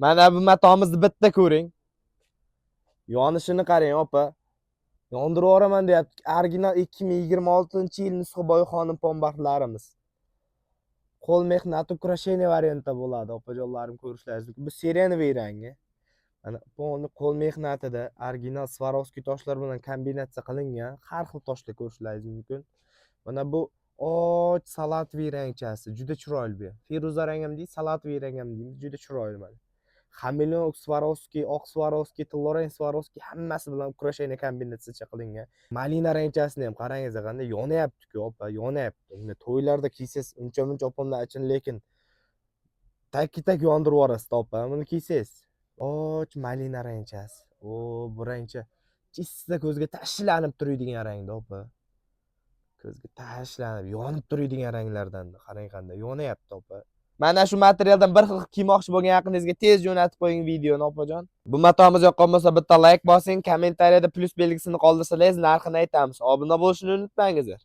Mana bu matomizni bitta ko'ring. Yonishini qarang, opa. Yondirib yuboraman deyapti. Original 2026-yil nusxa xonim pombarlarimiz. Qo'l mehnati ukrasheniya variantda bo'ladi, opajonlarim ko'rishlaringiz mumkin. Bu seriyaniy rangi. Mana bu qo'l mehnatida original Swarovski toshlar bilan kombinatsiya qilingan har xil toshlar ko'rishlaringiz mumkin. Mana bu och salatviy rangchasi juda chiroyli bu. Feruza rang ham deydi, salatviy rang ham deydi, juda chiroyli mana. Xameleon Swarovski, oq Swarovski, Loren Swarovski hammasi bilan ukrasheniya kombinatsiya qilingan. Malina rangchasini ham qarangiz qanday yonyapti-ku, opa, yonyapti. Uni to'ylarda kiysangiz uncha-muncha opamlar uchun, lekin tak yondirib yuborasiz, opa. Buni kiysangiz och malina rangchasi. O, bu rangcha chista ko'zga tashlanib turadigan rangda, opa. Ko'zga tashlanib, yonib turadigan ranglardan. Qarang qanday yonyapti, opa. Mana shu materialdan bir xil kiymoqchi bo'lgan yaqiningizga tez jo'natib qo'ying videoni, opajon. Bu matomiz yoqqan bo'lsa bitta like bosing, kommentariyada plus belgisini qoldirsangiz narxini aytamiz. Obuna bo'lishni unutmangizlar.